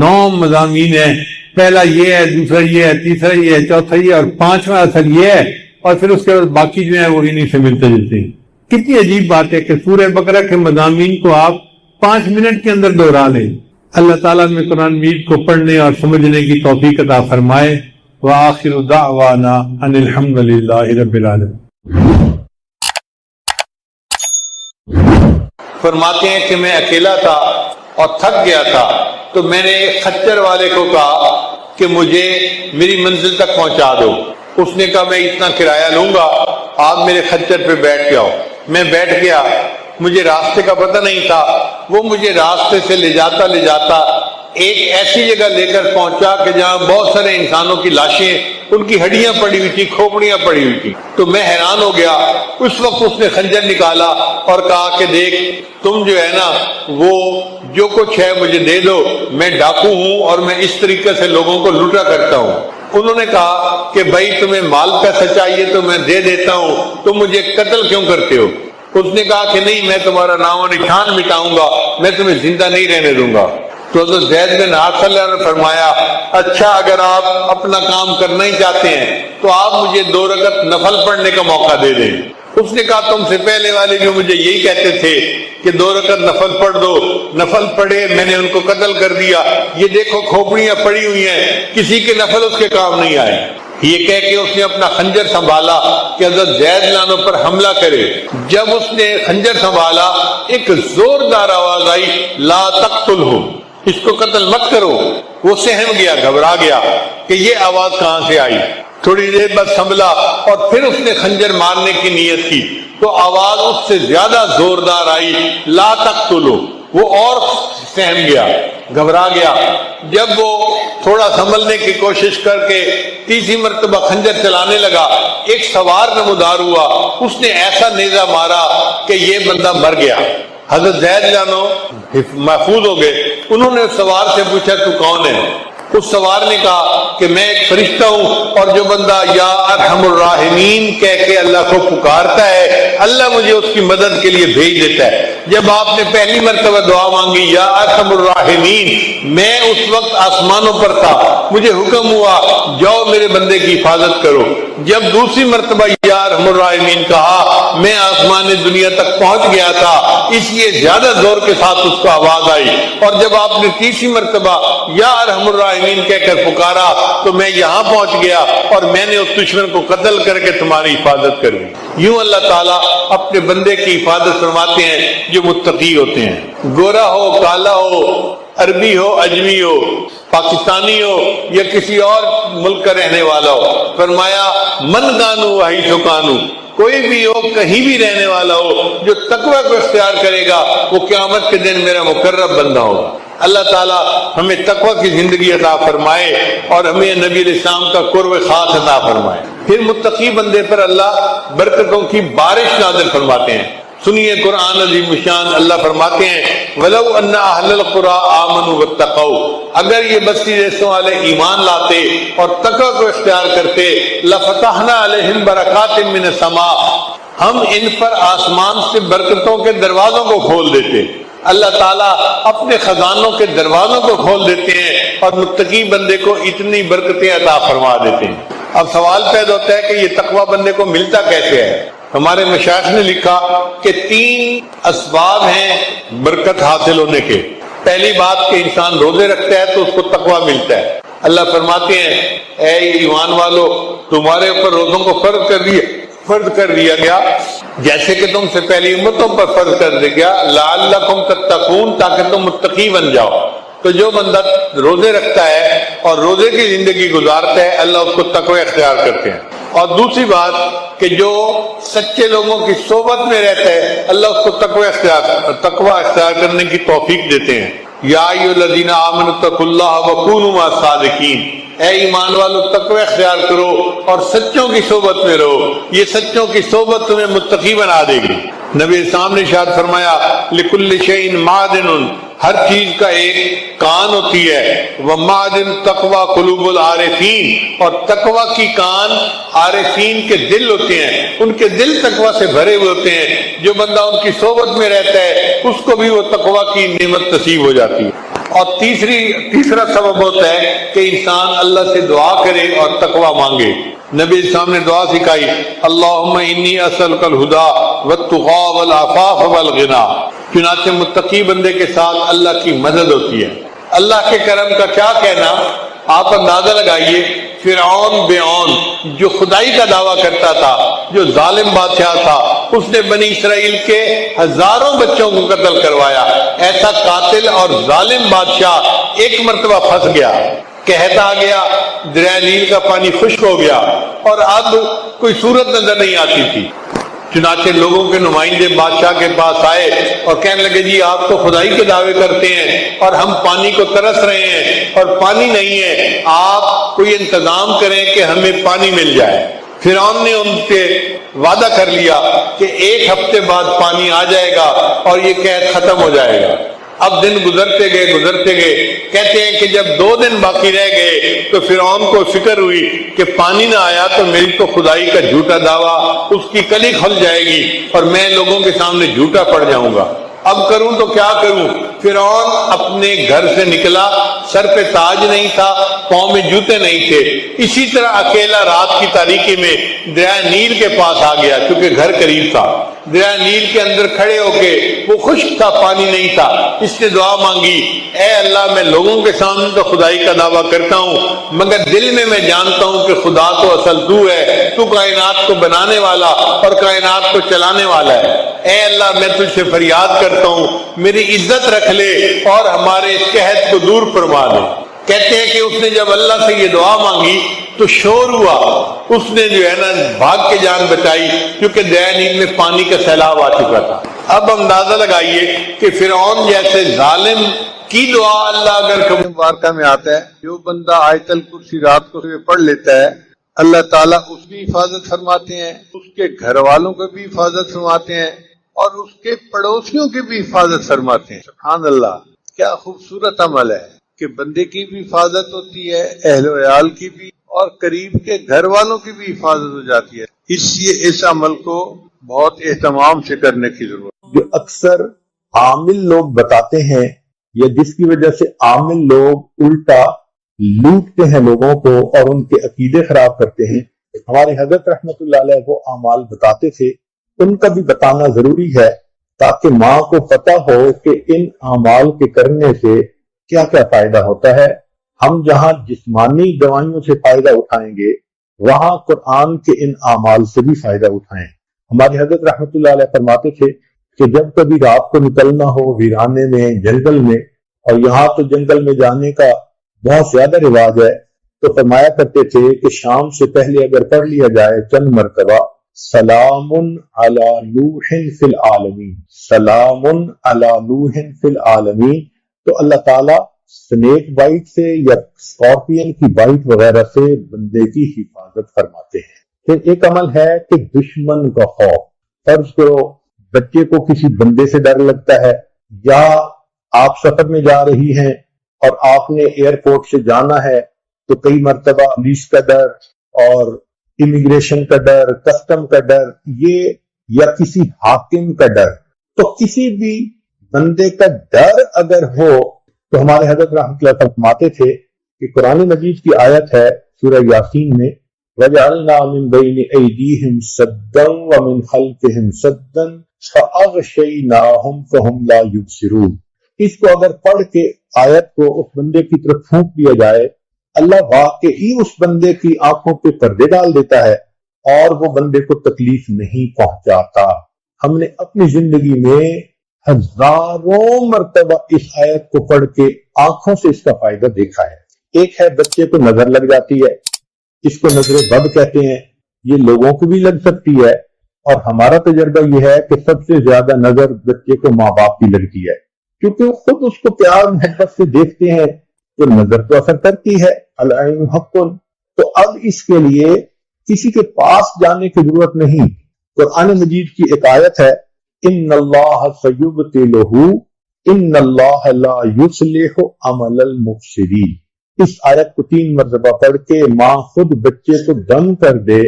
9 مضامین ہیں، پہلا یہ ہے، دوسرا یہ ہے، تیسرا یہ ہے، چوتھا یہ ہے، اور 5واں اصل یہ ہے، اور پھر اس کے بعد باقی جو ہیں وہ انہی سے ملتے جلتے ہیں۔ کتنی عجیب بات ہے کہ سورہ بقرہ کے مضامین کو آپ 5 منٹ کے اندر دوہرا لیں۔ اللہ تعالیٰ میں قرآن مجید کو پڑھنے اور سمجھنے کی توفیق عطا فرمائے۔ وآخر دعوانا ان الحمد للہ رب العالمین۔ فرماتے ہیں کہ میں اکیلا تھا اور تھک گیا تھا، تو میں نے خچر والے کو کہا کہ مجھے میری منزل تک پہنچا دو۔ اس نے کہا میں اتنا کرایہ لوں گا، آپ میرے خچر پہ بیٹھ جاؤ۔ میں بیٹھ گیا، مجھے راستے کا پتہ نہیں تھا، وہ مجھے راستے سے لے جاتا ایک ایسی جگہ لے کر پہنچا کہ جہاں بہت سارے انسانوں کی لاشیں، ان کی ہڈیاں پڑی ہوئی تھی، کھوپڑیاں پڑی ہوئی تھی۔ تو میں حیران ہو گیا۔ اس وقت اس نے خنجر نکالا اور کہا کہ دیکھ تم جو ہے نا وہ جو کچھ ہے مجھے دے دو، میں ڈاکو ہوں اور میں اس طریقے سے لوگوں کو لوٹا کرتا ہوں۔ انہوں نے کہا کہ بھائی تمہیں مال پیسہ چاہیے تو میں دے دیتا ہوں، تم مجھے قتل کیوں کرتے ہو؟ اس نے کہا کہ نہیں، میں تمہارا نام و نشان مٹاؤں گا، میں تمہیں زندہ نہیں رہنے دوں گا۔ تو حضرت زید بن حارثہ نے فرمایا اچھا اگر آپ اپنا کام کرنا ہی چاہتے ہیں تو آپ مجھے 2 رکعت نفل پڑھنے کا موقع دے دیں۔ اس نے کہا تم سے پہلے والے جو مجھے یہی کہتے تھے کہ 2 رکعت نفل پڑھ دو، نفل پڑھے، میں نے ان کو قتل کر دیا، یہ دیکھو کھوپڑیاں پڑی ہوئی ہیں، کسی کے نفل اس کے کام نہیں آئے۔ یہ کہہ کے اس نے اپنا خنجر سنبھالا کہ حضرت زید لانو پر حملہ کرے۔ جب اس نے خنجر سنبھالا ایک زوردار آواز آئی لا تقتلہ، اس کو قتل مت کرو۔ وہ سہم گیا، گھبرا گیا کہ یہ آواز کہاں سے آئی۔ تھوڑی دیر بعد سنبھلا اور پھر اس نے خنجر مارنے کی نیت کی تو آواز اس سے زیادہ زوردار آئی لا تقتلو۔ وہ اور سہم گیا، گھبرا گیا۔ جب وہ تھوڑا سنبھلنے کی کوشش کر کے تیسری مرتبہ خنجر چلانے لگا، ایک سوار نمودار ہوا، اس نے ایسا نیزہ مارا کہ یہ بندہ مر گیا۔ حضرت زید جانو محفوظ ہو گئے۔ انہوں نے سوار سے پوچھا تو کون ہے؟ اس سوار نے کہا کہ میں ایک فرشتہ ہوں اور جو بندہ یا ارحم الراحمین کہہ کے اللہ کو پکارتا ہے اللہ مجھے اس کی مدد کے لیے بھیج دیتا ہے۔ جب آپ نے پہلی مرتبہ دعا مانگی یا ارحم الراحمین، میں اس وقت آسمانوں پر تھا، مجھے حکم ہوا جاؤ میرے بندے کی حفاظت کرو۔ جب دوسری مرتبہ یا ارحم الراحمین کہا میں آسمان دنیا تک پہنچ گیا تھا، اس لیے زیادہ زور کے ساتھ اس کو آواز آئی۔ اور جب آپ نے تیسری مرتبہ یا ارحم الراحمین کہہ کر پکارا تو میں یہاں پہنچ گیا اور میں نے اس دشمن کو قتل کر کے تمہاری حفاظت کر دی۔ یوں اللہ تعالیٰ اپنے بندے کی حفاظت فرماتے ہیں جو متقی ہوتے ہیں۔ گورا ہو، کالا ہو، عربی ہو اجمی ہو پاکستانی ہو یا کسی اور ملک کا رہنے والا ہو. فرمایا من کانو وہی تو کانو، کوئی بھی ہو کہیں بھی رہنے والا ہو جو تقوی کو اختیار کرے گا وہ قیامت کے دن میرا مقرب بندہ ہوگا. اللہ تعالیٰ ہمیں تقوی کی زندگی عطا فرمائے اور ہمیں نبی علیہ السلام کا قرب خاص عطا فرمائے. پھر متقی بندے پر اللہ برکتوں کی بارش نازل فرماتے ہیں. سنیے قرآن عظیم الشان، اللہ فرماتے ہیں وَلَوْ أَنَّ أَهْلَ الْقُرَىٰ آمَنُوا وَاتَّقَوْا، اگر یہ بستی دیسوں والے ایمان لاتے اور تقوی کو اختیار کرتے لَفَتَحْنَا عَلَيْهِمْ بَرَكَاتٍ مِّنَ السَّمَاءِ، ہم ان پر آسمان سے برکتوں کے دروازوں کو کھول دیتے. اللہ تعالیٰ اپنے خزانوں کے دروازوں کو کھول دیتے ہیں اور متقی بندے کو اتنی برکتیں عطا فرما دیتے ہیں. اب سوال پیدا ہوتا ہے کہ یہ تقوی بندے کو ملتا کیسے ہے؟ ہمارے مشائخ نے لکھا کہ 3 اسباب ہیں برکت حاصل ہونے کے. پہلی بات کہ انسان روزے رکھتا ہے تو اس کو تقوی ملتا ہے. اللہ فرماتے ہیں اے ایمان والو تمہارے اوپر روزوں کو فرض کر دیا گیا جیسے کہ تم سے پہلی امتوں پر فرض کر دیا گیا لعلکم تتقون، تاکہ تم متقی بن جاؤ. تو جو بندہ روزے رکھتا ہے اور روزے کی زندگی گزارتا ہے اللہ اس کو تقوی اختیار کرتے ہیں. اور دوسری بات کہ جو سچے لوگوں کی صحبت میں رہتا ہے اللہ اس کو تقوی اختیار کرنے کی توفیق دیتے ہیں. یا ایھا الذین آمنوا اتقوا اللہ وکونوا مع الصادقین، اے ایمان والو تقوی اختیار کرو اور سچوں کی صحبت میں رہو، یہ سچوں کی صحبت تمہیں متقی بنا دے گی. نبی اسلام نے ارشاد فرمایا لکل شیء معدن، ہر چیز کا ایک کان ہوتی ہے. ومعدن تقوی قلوب العارفین، اور تقوی کی کان عارفین کے دل ہوتے ہیں، ان کے دل تقوی سے بھرے ہوئے ہوتے ہیں. جو بندہ ان کی صحبت میں رہتا ہے اس کو بھی وہ تقوی کی نعمت نصیب ہو جاتی ہے. اور تیسرا سبب ہوتا ہے کہ انسان اللہ سے دعا کرے اور تقوی مانگے. نبی اسلام نے دعا سکھائی اللہم انی اسألک الہدی والتقی والعفاف والغنی. چنانچہ متقی بندے کے ساتھ اللہ کی مدد ہوتی ہے. اللہ کے کرم کا کیا کہنا، آپ اندازہ لگائیے فرعون جو خدائی کا دعویٰ کرتا تھا، جو ظالم بادشاہ تھا، اس نے بنی اسرائیل کے ہزاروں بچوں کو قتل کروایا. ایسا قاتل اور ظالم بادشاہ ایک مرتبہ پھنس گیا، کہتا گیا دریا نیل کا پانی خشک ہو گیا اور اب کوئی صورت نظر نہیں آتی تھی. چنانچہ لوگوں کے نمائندے بادشاہ کے پاس آئے اور کہنے لگے جی آپ تو خدائی کے دعوے کرتے ہیں اور ہم پانی کو ترس رہے ہیں اور پانی نہیں ہے، آپ کوئی انتظام کریں کہ ہمیں پانی مل جائے. فرعون نے ان سے وعدہ کر لیا کہ 1 ہفتے بعد پانی آ جائے گا اور یہ قحط ختم ہو جائے گا. اب دن گزرتے گئے. کہتے ہیں کہ جب 2 دن باقی رہ گئے تو فرعون کو فکر ہوئی کہ پانی نہ آیا تو میری تو خدائی کا جھوٹا دعویٰ اس کی کلی کھل جائے گی اور میں لوگوں کے سامنے جھوٹا پڑ جاؤں گا. اب کروں تو کیا کروں؟ فرعون اپنے گھر سے نکلا، سر پہ تاج نہیں تھا، پاؤں میں جوتے نہیں تھے. اسی طرح اکیلا رات کی تاریکی میں دریا نیل کے پاس آ گیا کیونکہ گھر قریب تھا. دریا نیل کے اندر کھڑے ہو کے وہ خشک تھا، پانی نہیں تھا. اس نے دعا مانگی اے اللہ میں لوگوں کے سامنے تو خدائی کا دعویٰ کرتا ہوں مگر دل میں جانتا ہوں کہ خدا تو اصل تو ہے، تو کائنات کو بنانے والا اور کائنات کو چلانے والا ہے. اے اللہ میں تجھ سے فریاد کرتا ہوں میری عزت رکھ لے اور ہمارے اس قحط کو دور فرما دے. کہتے ہیں کہ اس نے جب اللہ سے یہ دعا مانگی تو شور ہوا، اس نے جو ہے نا بھاگ کے جان بچائی کیونکہ دریا نیل میں پانی کا سیلاب آ چکا تھا. اب اندازہ لگائیے کہ فرعون جیسے ظالم کی دعا اللہ اگر کبھی مبارکہ میں آتا ہے، جو بندہ آیت الکرسی رات کو پڑھ لیتا ہے اللہ تعالیٰ اس کی حفاظت فرماتے ہیں، اس کے گھر والوں کو بھی حفاظت فرماتے ہیں اور اس کے پڑوسیوں کی بھی حفاظت فرماتے ہیں. سبحان اللہ، کیا خوبصورت عمل ہے کہ بندے کی بھی حفاظت ہوتی ہے، اہل و عیال کی بھی، اور قریب کے گھر والوں کی بھی حفاظت ہو جاتی ہے. اس لیے اس عمل کو بہت اہتمام سے کرنے کی ضرورت ہے. جو اکثر عامل لوگ بتاتے ہیں یا جس کی وجہ سے عامل لوگ الٹا لوٹتے ہیں لوگوں کو اور ان کے عقیدے خراب کرتے ہیں، ہمارے حضرت رحمت اللہ علیہ وہ اعمال بتاتے تھے، ان کا بھی بتانا ضروری ہے تاکہ ماں کو پتہ ہو کہ ان اعمال کے کرنے سے کیا کیا فائدہ ہوتا ہے. ہم جہاں جسمانی دوائیوں سے فائدہ اٹھائیں گے وہاں قرآن کے ان اعمال سے بھی فائدہ اٹھائیں. ہمارے حضرت رحمت اللہ علیہ فرماتے تھے کہ جب کبھی رات کو نکلنا ہو ویرانے میں جنگل میں اور یہاں تو جنگل میں جانے کا بہت زیادہ رواج ہے، تو فرمایا کرتے تھے کہ شام سے پہلے اگر پڑھ لیا جائے چند مرتبہ سلام علی نوح فی العالمین، سلام علی نوح فی العالمین، تو اللہ تعالیٰ سنیک بائٹ سے یا اسکارپین کی بائٹ وغیرہ سے بندے کی حفاظت فرماتے ہیں۔ پھر ایک عمل ہے کہ دشمن کا خوف، فرض کرو بچے کو کسی بندے سے ڈر لگتا ہے، یا آپ سفر میں جا رہی ہیں اور آپ نے ایئرپورٹ سے جانا ہے تو کئی مرتبہ پولیس کا ڈر اور امیگریشن کا ڈر، کسٹم کا ڈر، یہ یا کسی حاکم کا ڈر، تو کسی بھی بندے کا ڈر اگر ہو تو ہمارے حضرت رحمۃ اللہ فرماتے تھے کہ قرآن مجید کی آیت ہے سورہ یاسین میں وَجَعَلْنَا مِن بَيْنِ أَيْدِيهِمْ سَدًّا وَمِنْ خَلْفِهِمْ سَدًّا فَأَغْشَيْنَاهُمْ فَهُمْ لَا يُبْصِرُونَ۔ اس کو اگر پڑھ کے آیت کو اس بندے کی طرف پھونک دیا جائے، اللہ واقعی اس بندے کی آنکھوں پہ پردے ڈال دیتا ہے اور وہ بندے کو تکلیف نہیں پہنچاتا۔ ہم نے اپنی زندگی میں ہزاروں مرتبہ اس آیت کو پڑھ کے آنکھوں سے اس کا فائدہ دیکھا ہے۔ ایک ہے بچے کو نظر لگ جاتی ہے، اس کو نظر بد کہتے ہیں، یہ لوگوں کو بھی لگ سکتی ہے، اور ہمارا تجربہ یہ ہے کہ سب سے زیادہ نظر بچے کو ماں باپ کی لگتی ہے، کیونکہ وہ خود اس کو پیار محبت سے دیکھتے ہیں، تو نظر تو اثر کرتی ہے، العین حق۔ تو اب اس کے لیے کسی کے پاس جانے کی ضرورت نہیں۔ قرآن مجید کی ایک آیت ہے ان اللہ سیبطلہ ان اللہ لا یصلح عمل المفسدین۔ اس آیت کو 3 مرتبہ پڑھ کے ماں خود بچے کو دم کر دے،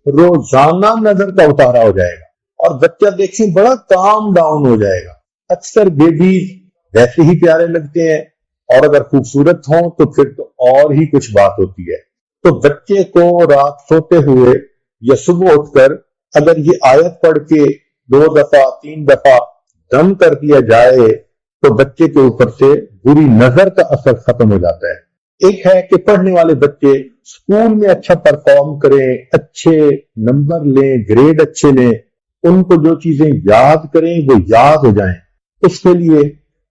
روزانہ نظر کا اتارا ہو جائے گا، اور بچہ دیکھیں بڑا کام ڈاؤن ہو جائے گا۔ اکثر بیبیز ویسے ہی پیارے لگتے ہیں، اور اگر خوبصورت ہوں تو پھر تو اور ہی کچھ بات ہوتی ہے۔ تو بچے کو رات سوتے ہوئے یا صبح اٹھ کر اگر یہ آیت پڑھ کے 2 دفعہ 3 دفعہ دم کر دیا جائے تو بچے کے اوپر سے بری نظر کا اثر ختم ہو جاتا ہے۔ ایک ہے کہ پڑھنے والے بچے اسکول میں اچھا پرفارم کریں، اچھے نمبر لیں، گریڈ اچھے لیں، ان کو جو چیزیں یاد کریں وہ یاد ہو جائیں۔ اس کے لیے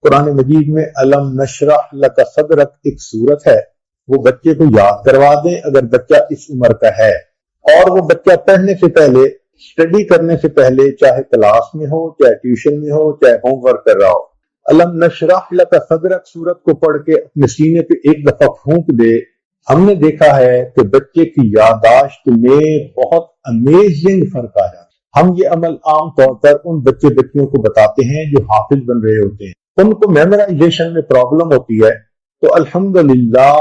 قرآن مجید میں الم نشرح لک صدرک ایک سورت ہے، وہ بچے کو یاد کروا دیں اگر بچہ اس عمر کا ہے، اور وہ بچہ پڑھنے سے پہلے، اسٹڈی کرنے سے پہلے، چاہے کلاس میں ہو، چاہے ٹیوشن میں ہو، چاہے ہوم ورک کر رہا ہو، الم نشرح لک صدرک سورت کو پڑھ کے اپنے سینے پہ ایک دفعہ پھونک دے۔ ہم نے دیکھا ہے کہ بچے کی یادداشت میں بہت امیزنگ فرق آ جاتا ہے۔ ہم یہ عمل عام طور پر ان بچے بچیوں کو بتاتے ہیں جو حافظ بن رہے ہوتے ہیں، ان کو میمورائزیشن میں پرابلم ہوتی ہے، تو الحمدللہ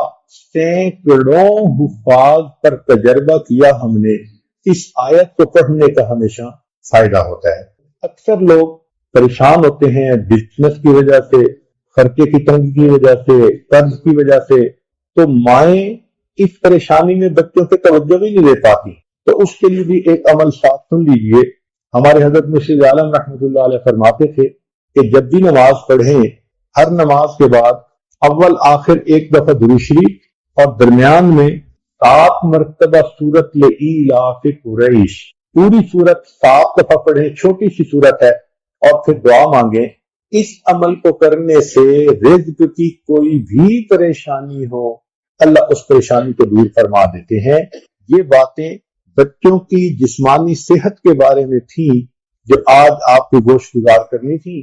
سینکڑوں حفاظ پر تجربہ کیا ہم نے، اس آیت کو پڑھنے کا ہمیشہ فائدہ ہوتا ہے۔ اکثر لوگ پریشان ہوتے ہیں بزنس کی وجہ سے، خرچے کی تنگی کی وجہ سے، قرض کی وجہ سے، تو مائیں اس پریشانی میں بچوں پہ توجہ بھی نہیں دے پاتی، تو اس کے لیے بھی ایک عمل ساتھ سن لیجئے۔ ہمارے حضرت مسجد عالم رحمۃ اللہ علیہ فرماتے تھے کہ جب بھی نماز پڑھیں، ہر نماز کے بعد اول آخر ایک دفعہ درود شریف اور درمیان میں 7 مرتبہ سورت لإیلاف قریش، پوری سورت 7 دفعہ پڑھیں، چھوٹی سی سورت ہے، اور پھر دعا مانگیں۔ اس عمل کو کرنے سے رزق کی کوئی بھی پریشانی ہو، اللہ اس پریشانی کو دور فرما دیتے ہیں۔ یہ باتیں بچوں کی جسمانی صحت کے بارے میں تھیں جو آج آپ کو گوشت گزار کرنی تھی۔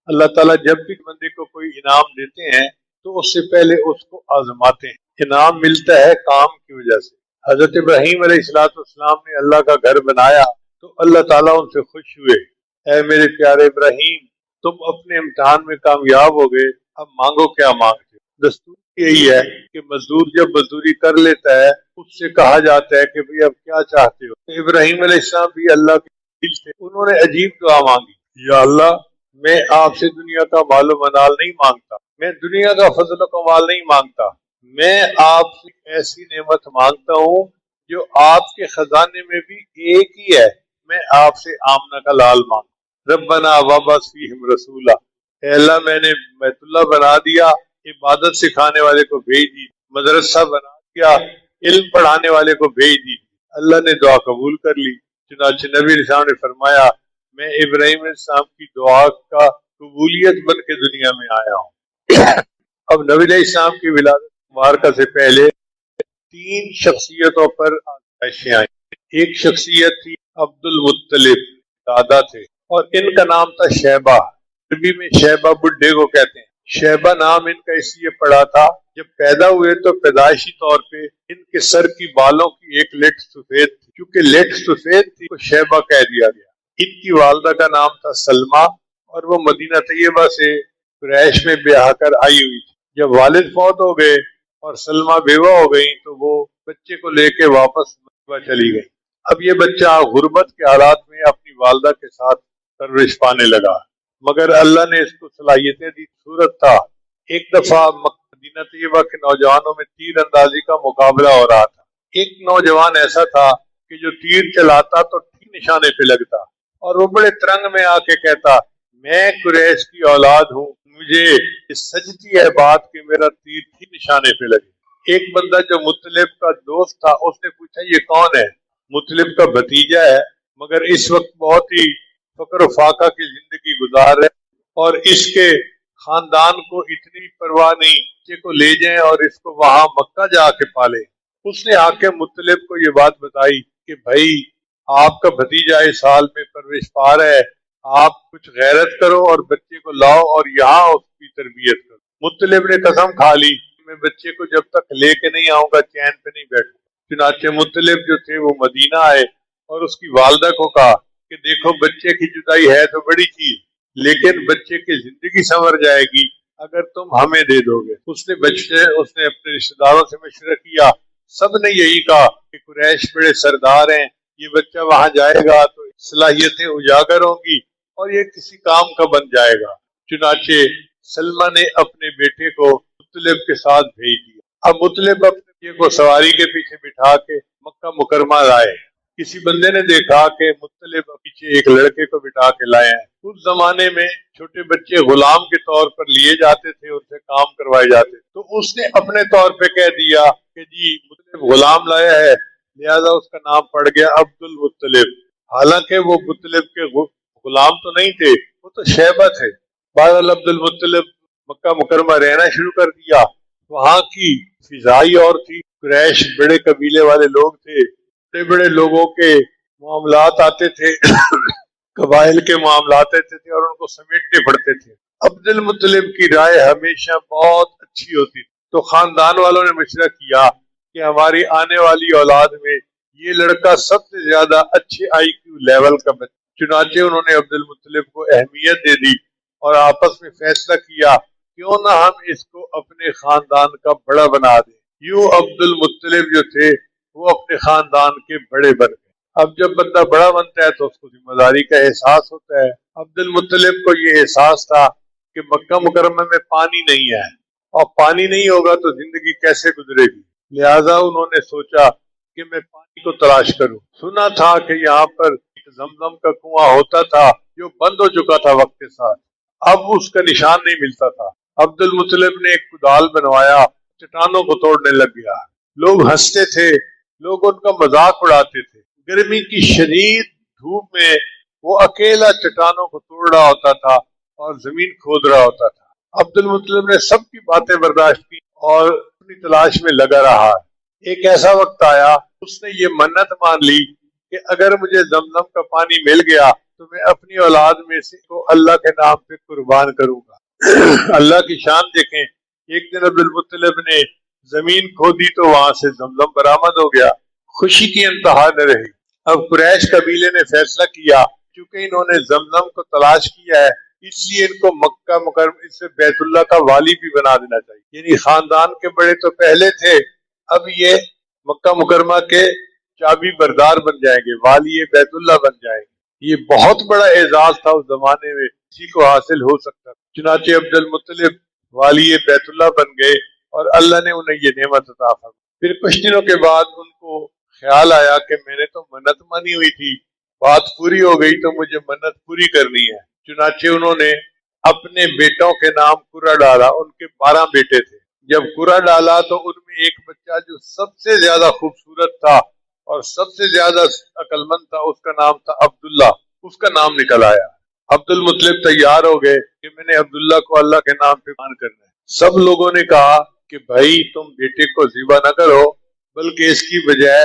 اللہ تعالیٰ جب بھی بندے کو کوئی انعام دیتے ہیں تو اس سے پہلے اس کو آزماتے ہیں۔ انعام ملتا ہے کام کی وجہ سے۔ حضرت ابراہیم علیہ السلام نے اللہ کا گھر بنایا تو اللہ تعالیٰ ان سے خوش ہوئے، اے میرے پیارے ابراہیم، تم اپنے امتحان میں کامیاب ہو گئے، اب مانگو کیا مانگتے ہو۔ دستور یہی ہے کہ مزدور جب مزدوری کر لیتا ہے اس سے کہا جاتا ہے کہ بھئی اب کیا چاہتے ہو۔ ابراہیم علیہ السلام بھی اللہ کے دل سے، انہوں نے عجیب دعا مانگی، یا اللہ میں آپ سے دنیا کا مال و منال نہیں مانگتا، میں دنیا کا فضل و کمال نہیں مانگتا، میں آپ سے ایسی نعمت مانگتا ہوں جو آپ کے خزانے میں بھی ایک ہی ہے، میں آپ سے آمنہ کا لال مانگتا۔ ربنا وابعث فیہم رسولا، اے اللہ میں نے بیت اللہ بنا دیا، عبادت سکھانے والے کو بھیج دی، مدرسہ بنا دیا، علم پڑھانے والے کو بھیج دی۔ اللہ نے دعا قبول کر لی، چنانچہ نبی علیہ السلام نے فرمایا میں ابراہیم علیہ السلام کی دعا کا قبولیت بن کے دنیا میں آیا ہوں۔ اب نبی علیہ السلام کی ولادت مبارکہ سے پہلے 3 شخصیتوں پر آزمائشیں آئیں۔ ایک شخصیت تھی عبد المطلب، دادا تھے، اور ان کا نام تھا شیبہ۔ عربی میں شیبہ بڈھے کو کہتے ہیں۔ شیبہ نام ان کا اس لیے پڑا تھا، جب پیدا ہوئے تو پیدائشی طور پہ ان کے سر کی بالوں کی ایک لٹ سفید تھی، کیونکہ لٹ سفید تھی تو شیبہ کہہ دیا گیا۔ ان کی والدہ کا نام تھا سلمہ، اور وہ مدینہ طیبہ سے قریش میں بیاہ کر آئی ہوئی تھی۔ جب والد فوت ہو گئے اور سلمہ بیوہ ہو گئی تو وہ بچے کو لے کے واپس مکہ چلی گئی۔ اب یہ بچہ غربت کے حالات میں اپنی والدہ کے ساتھ پرورش پانے لگا، مگر اللہ نے اس کو صلاحیتیں دی۔ صورت تھا ایک دفعہ مدینہ طیبہ کے نوجوانوں میں تیر اندازی کا مقابلہ ہو رہا تھا۔ ایک نوجوان ایسا تھا کہ جو تیر چلاتا تو ٹھیک نشانے پہ لگتا، اور وہ بڑے ترنگ میں آ کے کہتا، میں قریش کی اولاد ہوں، مجھے سجتی ہے بات کہ میرا تیر ٹھیک نشانے پہ لگے۔ ایک بندہ جو مطلب کا دوست تھا، اس نے پوچھا یہ کون ہے؟ مطلب کا بھتیجا ہے، مگر اس وقت بہت ہی فقر و فاقہ کی زندگی گزار رہے، اور اس کے خاندان کو اتنی پرواہ نہیں، بچے کو لے جائیں اور اس کو وہاں مکہ جا کے پالے۔ اس نے آ کے مطلب کو یہ بات بتائی کہ بھائی آپ کا بھتیجا اس سال میں پرورش پا رہا ہے، آپ کچھ غیرت کرو اور بچے کو لاؤ اور یہاں اس کی تربیت کرو۔ مطلب نے قسم کھا لی، میں بچے کو جب تک لے کے نہیں آؤں گا چین پہ نہیں بیٹھوں۔ چنانچہ مطلب جو تھے وہ مدینہ آئے اور اس کی والدہ کو کہا کہ دیکھو بچے کی جدائی ہے تو بڑی چیز، لیکن بچے کی زندگی سنور جائے گی اگر تم ہمیں دے دو گے۔ اس نے اپنے رشتہ داروں سے مشورہ کیا، سب نے یہی کہا کہ قریش بڑے سردار ہیں، یہ بچہ وہاں جائے گا تو صلاحیتیں اجاگر ہوں گی اور یہ کسی کام کا بن جائے گا۔ چنانچہ سلمہ نے اپنے بیٹے کو مطلب کے ساتھ بھیج دیا۔ اب مطلب اپنے بیٹے کو سواری کے پیچھے بٹھا کے مکہ مکرمہ لائے۔ کسی بندے نے دیکھا کہ مطلب پیچھے ایک لڑکے کو بٹھا کے لائے ہیں۔ اس زمانے میں چھوٹے بچے غلام کے طور پر لیے جاتے تھے، ان سے کام کروائے جاتے، تو اس نے اپنے طور پہ کہہ دیا کہ جی مطلب غلام لایا ہے، لہذا اس کا نام پڑ گیا عبد المطلب، حالانکہ وہ مطلب کے غلام تو نہیں تھے، وہ تو شیبہ تھے۔ بہرحال عبد المطلب مکہ مکرمہ رہنا شروع کر دیا۔ وہاں کی فضائی اور تھی، قریش بڑے قبیلے والے لوگ تھے، بڑے بڑے لوگوں کے معاملات آتے تھے قبائل کے معاملات آتے تھے اور ان کو سمیٹنے پڑتے تھے۔ عبد المطلب کی رائے ہمیشہ بہت اچھی ہوتی تھی، تو خاندان والوں نے مشورہ کیا کہ ہماری آنے والی اولاد میں یہ لڑکا سب سے زیادہ اچھے آئی کیو لیول کا بچہ۔ چنانچہ انہوں نے عبد المطلب کو اہمیت دے دی اور آپس میں فیصلہ کیا کیوں نہ ہم اس کو اپنے خاندان کا بڑا بنا دیں۔ یوں عبد المطلب جو تھے وہ اپنے خاندان کے بڑے بن گئے۔ اب جب بندہ بڑا بنتا ہے تو اس کو ذمہ داری کا احساس ہوتا ہے۔ عبد المطلب کو یہ احساس تھا کہ مکہ مکرمہ میں پانی نہیں ہے، اور پانی نہیں ہوگا تو زندگی کیسے گزرے گی، لہذا انہوں نے سوچا کہ میں پانی کو تلاش کروں۔ سنا تھا کہ یہاں پر زمزم کا کنواں ہوتا تھا جو بند ہو چکا تھا وقت کے ساتھ، اب اس کا نشان نہیں ملتا تھا۔ عبد المطلب نے ایک کدال بنوایا، چٹانوں کو توڑنے لگ گیا۔ لوگ ہنستے تھے، لوگ ان کا مذاق اڑاتے تھے۔ گرمی کی شدید دھوپ میں وہ اکیلا چٹانوں کو توڑ رہا ہوتا تھا اور زمین کھود رہا ہوتا تھا۔ عبد المطلب نے سب کی باتیں برداشت کی اور اپنی تلاش میں لگا رہا۔ ایک ایسا وقت آیا، اس نے یہ منت مان لی کہ اگر مجھے زمزم کا پانی مل گیا تو میں اپنی اولاد میں سے کو اللہ کے نام پہ قربان کروں گا۔ اللہ کی شان دیکھیں، ایک دن عبد المطلب نے زمین کھودی تو وہاں سے زمزم برآمد ہو گیا۔ خوشی کی انتہا نہ رہی۔ اب قریش قبیلے نے فیصلہ کیا کیونکہ انہوں نے زمزم کو تلاش کیا ہے، اس لیے ان کو مکہ مکرمہ سے بیت اللہ کا والی بھی بنا دینا چاہیے۔ یعنی خاندان کے بڑے تو پہلے تھے، اب یہ مکہ مکرمہ کے چابی بردار بن جائیں گے، والی بیت اللہ بن جائیں گے۔ یہ بہت بڑا اعزاز تھا اس زمانے میں، کسی کو حاصل ہو سکتا۔ چنانچہ عبد المطلب والی بیت اللہ بن گئے اور اللہ نے انہیں یہ نعمت عطا فرمائی۔ پھر کچھ دنوں کے بعد ان کو خیال آیا کہ میں نے تو منت مانی ہوئی تھی، بات پوری ہو گئی تو مجھے منت پوری کرنی ہے۔ چنانچہ انہوں نے اپنے بیٹوں کے نام قرہ ڈالا۔ ان کے 12 بیٹے تھے۔ جب قرہ ڈالا تو ان میں ایک بچہ جو سب سے زیادہ خوبصورت تھا اور سب سے زیادہ عقل مند تھا، اس کا نام تھا عبداللہ، اس کا نام نکل آیا۔ عبد المطلب تیار ہو گئے کہ میں نے عبداللہ کو اللہ کے نام پہ قربان کرنا ہے۔ سب لوگوں نے کہا کہ بھائی تم بیٹے کو ذبح نہ کرو بلکہ اس کی بجائے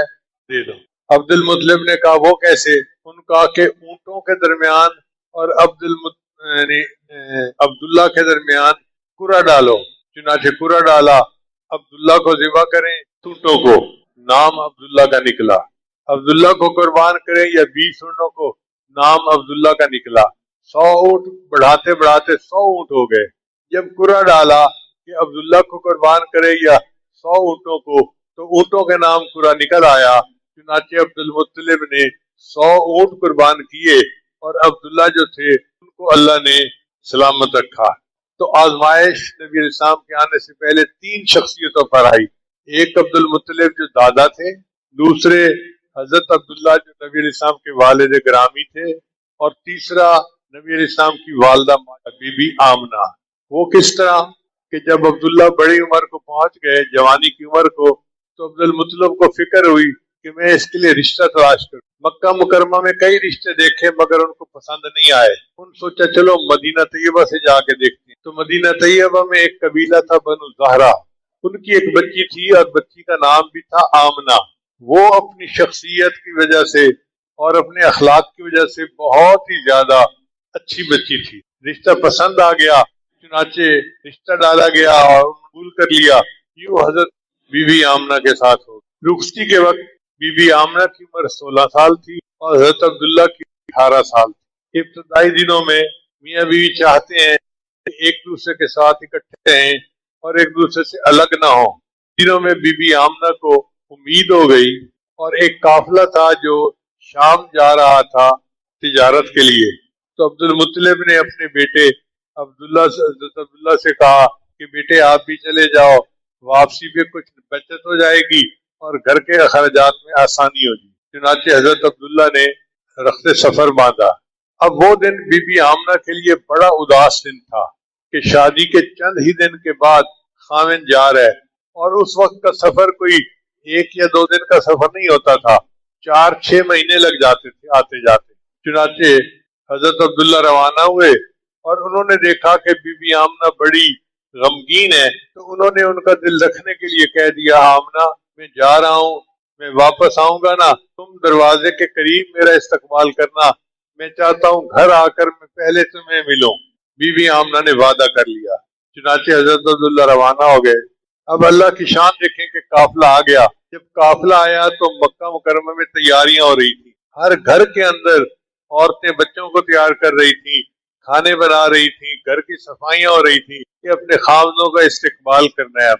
دے دو۔ عبد المطلب نے کہا وہ کیسے؟ ان کہا کہ اونٹوں کے درمیان اور عبداللہ کے درمیان کرا ڈالو۔ چنانچہ کرا ڈالا، عبداللہ کو ذبح کریں، اونٹوں کو، نام عبداللہ کا نکلا۔ عبداللہ کو قربان کریں یا 20 اونٹوں کو، نام عبداللہ کا نکلا۔ 100 اونٹ بڑھاتے بڑھاتے 100 اونٹ ہو گئے۔ جب کرا ڈالا کہ عبداللہ کو قربان کرے یا 100 اونٹوں کو، تو اونٹوں کے نام کرا نکل آیا۔ چنانچہ عبد المطلب نے 100 اونٹ قربان کیے اور عبداللہ جو تھے ان کو اللہ نے سلامت رکھا۔ تو آزمائش نبی علیہ السلام کے آنے سے پہلے 3 شخصیتوں پر آئی۔ ایک عبد المطلب جو دادا تھے، دوسرے حضرت عبداللہ جو نبی علیہ السلام کے والد گرامی تھے، اور تیسرا نبی علیہ السلام کی والدہ بی بی آمنہ۔ وہ کس طرح کہ جب عبداللہ بڑی عمر کو پہنچ گئے، جوانی کی عمر کو، تو عبد المطلب کو فکر ہوئی کہ میں اس کے لیے رشتہ تلاش کروں۔ مکہ مکرمہ میں کئی رشتے دیکھے مگر ان کو پسند نہیں آئے۔ ان سوچا چلو مدینہ طیبہ سے جا کے دیکھتے ہیں۔ تو مدینہ طیبہ میں ایک قبیلہ تھا بنو زہرہ، ان کی ایک بچی تھی اور بچی کا نام بھی تھا آمنہ۔ وہ اپنی شخصیت کی وجہ سے اور اپنے اخلاق کی وجہ سے بہت ہی زیادہ اچھی بچی تھی۔ رشتہ پسند آ گیا، چنانچہ رشتہ ڈالا گیا اور قبول کر لیا۔ یوں حضرت بی بی آمنہ کے ساتھ ہو۔ رخصتی کے وقت بی بی آمنہ کی عمر 16 سال تھی اور حضرت عبداللہ کی 18 سال تھی۔ ابتدائی دنوں میں میاں بیوی چاہتے ہیں کہ ایک دوسرے کے ساتھ اکٹھے رہیں اور ایک دوسرے سے الگ نہ ہوں۔ دنوں میں بی بی آمنہ کو امید ہو گئی اور ایک قافلہ تھا جو شام جا رہا تھا تجارت کے لیے۔ تو عبد المطلب نے اپنے بیٹے حضرت عبداللہ سے کہا کہ بیٹے آپ بھی چلے جاؤ، واپسی پہ کچھ بچت ہو جائے گی اور گھر کے اخراجات میں آسانی ہوگی۔ چنانچہ حضرت عبداللہ نے رخت سفر باندھا۔ اب وہ دن بی بی آمنہ کے لیے بڑا اداس دن تھا کہ شادی کے چند ہی دن کے بعد خاوند جا رہا ہے، اور اس وقت کا سفر کوئی 1 یا 2 دن کا سفر نہیں ہوتا تھا، 4-6 مہینے لگ جاتے تھے آتے جاتے۔ چنانچہ حضرت عبداللہ روانہ ہوئے اور انہوں نے دیکھا کہ بی بی آمنہ بڑی غمگین ہے، تو انہوں نے ان کا دل رکھنے کے لیے کہہ دیا آمنہ میں جا رہا ہوں، میں واپس آؤں گا نا، تم دروازے کے قریب میرا استقبال کرنا، میں چاہتا ہوں گھر آ کر میں پہلے تمہیں ملوں۔ بی بی آمنہ نے وعدہ کر لیا۔ چنانچہ حضرت عبداللہ روانہ ہو گئے۔ اب اللہ کی شان دیکھیں کہ قافلہ آ گیا۔ جب قافلہ آیا تو مکہ مکرمہ میں تیاریاں ہو رہی تھیں، ہر گھر کے اندر عورتیں بچوں کو تیار کر رہی تھیں، کھانے بنا رہی تھیں، گھر کی صفائیاں ہو رہی تھیں کہ اپنے خاوندوں کا استقبال کرنا ہے۔